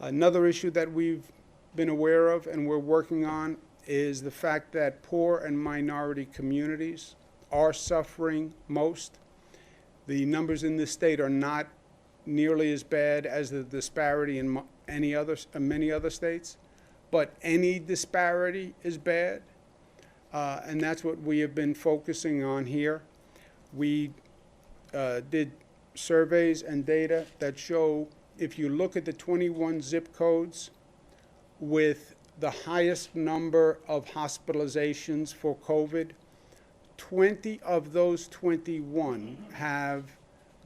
Another issue that we've been aware of and we're working on is the fact that poor and minority communities are suffering most. The numbers in this state are not nearly as bad as the disparity in many other states, but any disparity is bad, and that's what we have been focusing on here. We did surveys and data that show if you look at the 21 zip codes with the highest number of hospitalizations for COVID, 20 of those 21 have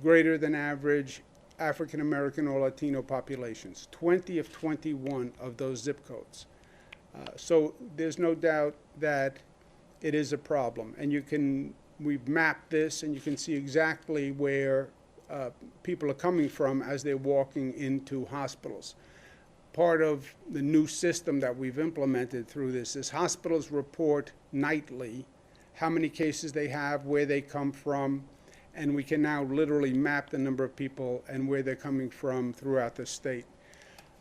greater than average African American or Latino populations. 20 of 21 of those zip codes. So there's no doubt that it is a problem. And we've mapped this and you can see exactly where people are coming from as they're walking into hospitals. Part of the new system that we've implemented through this is hospitals report nightly how many cases they have, where they come from, and we can now literally map the number of people and where they're coming from throughout the state.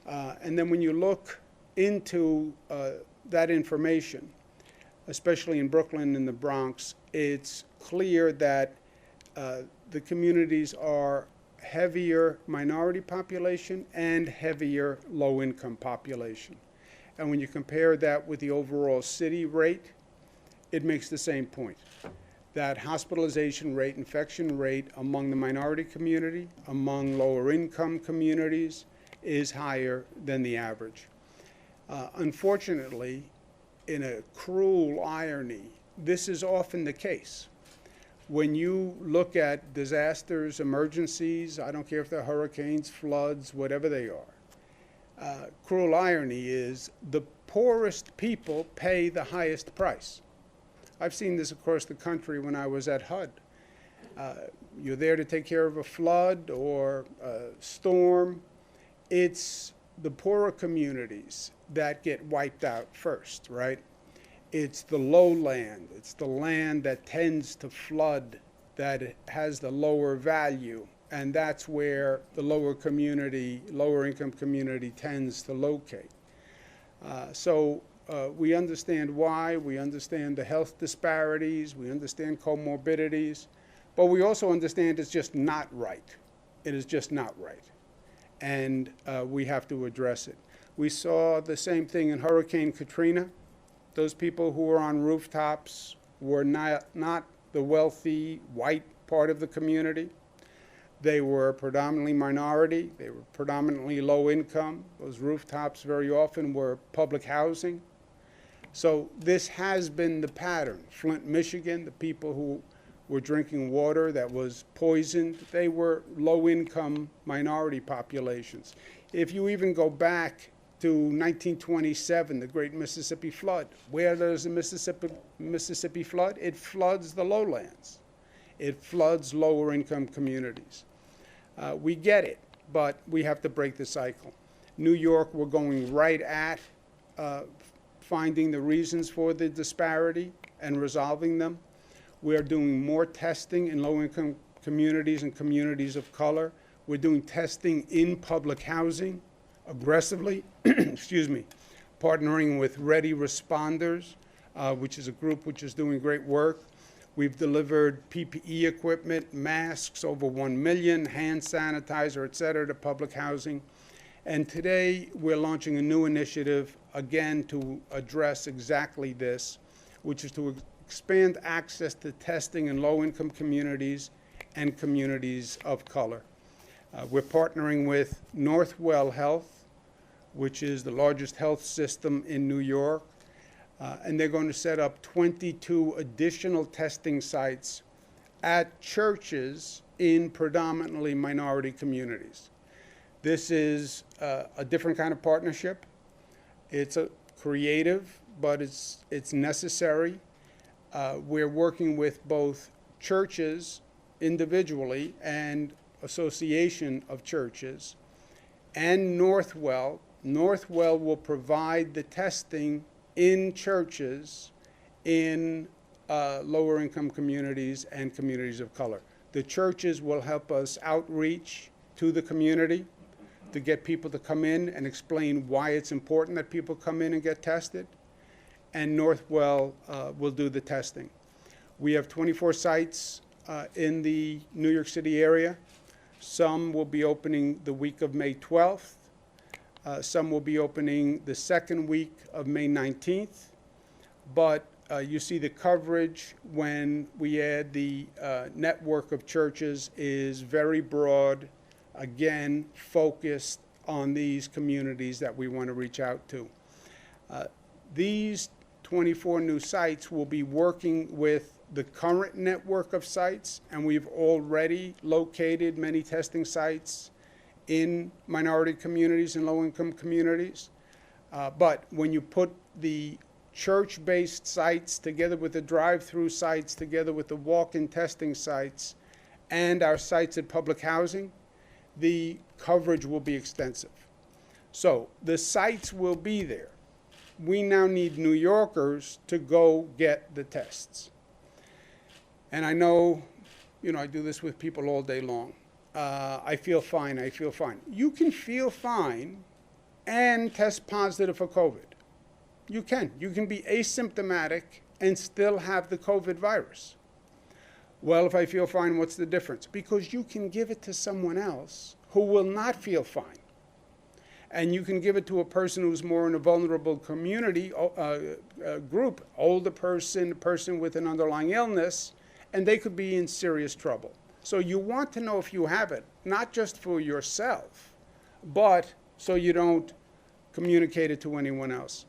And then when you look into that information, especially in Brooklyn and the Bronx, it's clear that the communities are heavier minority population and heavier low-income population. And when you compare that with the overall city rate, it makes the same point. That hospitalization rate, infection rate among the minority community, among lower income communities, is higher than the average. Unfortunately, in a cruel irony, this is often the case. When you look at disasters, emergencies, I don't care if they're hurricanes, floods, whatever they are, cruel irony is the poorest people pay the highest price. I've seen this across the country when I was at HUD. You're there to take care of a flood or a storm. It's the poorer communities that get wiped out first, right? It's the lowland. It's the land that tends to flood, that has the lower value, and that's where the lower income community tends to locate. So we understand why, we understand the health disparities, we understand comorbidities, but we also understand it's just not right. It is just not right. And we have to address it. We saw the same thing in Hurricane Katrina. Those people who were on rooftops were not the wealthy white part of the community. They were predominantly minority. They were predominantly low income. Those rooftops very often were public housing. So this has been the pattern. Flint, Michigan, the people who were drinking water that was poisoned, they were low-income minority populations. If you even go back to 1927, the Great Mississippi Flood, where does the Mississippi flood? It floods the lowlands. It floods lower-income communities. We get it, but we have to break the cycle. New York, we're going right at finding the reasons for the disparity and resolving them. We are doing more testing in low-income communities and communities of color. We're doing testing in public housing aggressively, excuse me, partnering with Ready Responders, which is a group which is doing great work. We've delivered PPE equipment, masks, over 1 million, hand sanitizer, et cetera, to public housing. And today we're launching a new initiative, again, to address exactly this, which is to expand access to testing in low-income communities and communities of color. We're partnering with Northwell Health, which is the largest health system in New York, and they're going to set up 22 additional testing sites at churches in predominantly minority communities. This is a different kind of partnership. It's creative, but it's necessary. We're working with both churches individually and association of churches and Northwell. Northwell will provide the testing in churches in lower income communities and communities of color. The churches will help us outreach to the community, to get people to come in and explain why it's important that people come in and get tested. And Northwell will do the testing. We have 24 sites in the New York City area. Some will be opening the week of May 12th. Some will be opening the second week of May 19th. But you see the coverage when we add the network of churches is very broad, again, focused on these communities that we want to reach out to. These 24 new sites will be working with the current network of sites, and we've already located many testing sites in minority communities and low-income communities. But when you put the church-based sites together with the drive-through sites, together with the walk-in testing sites, and our sites at public housing, the coverage will be extensive. So the sites will be there. We now need New Yorkers to go get the tests. And I know, I do this with people all day long. I feel fine, I feel fine. You can feel fine and test positive for COVID. You can. You can be asymptomatic and still have the COVID virus. Well, if I feel fine, what's the difference? Because you can give it to someone else who will not feel fine. And you can give it to a person who's more in a vulnerable community group, older person, a person with an underlying illness, and they could be in serious trouble. So you want to know if you have it, not just for yourself, but so you don't communicate it to anyone else.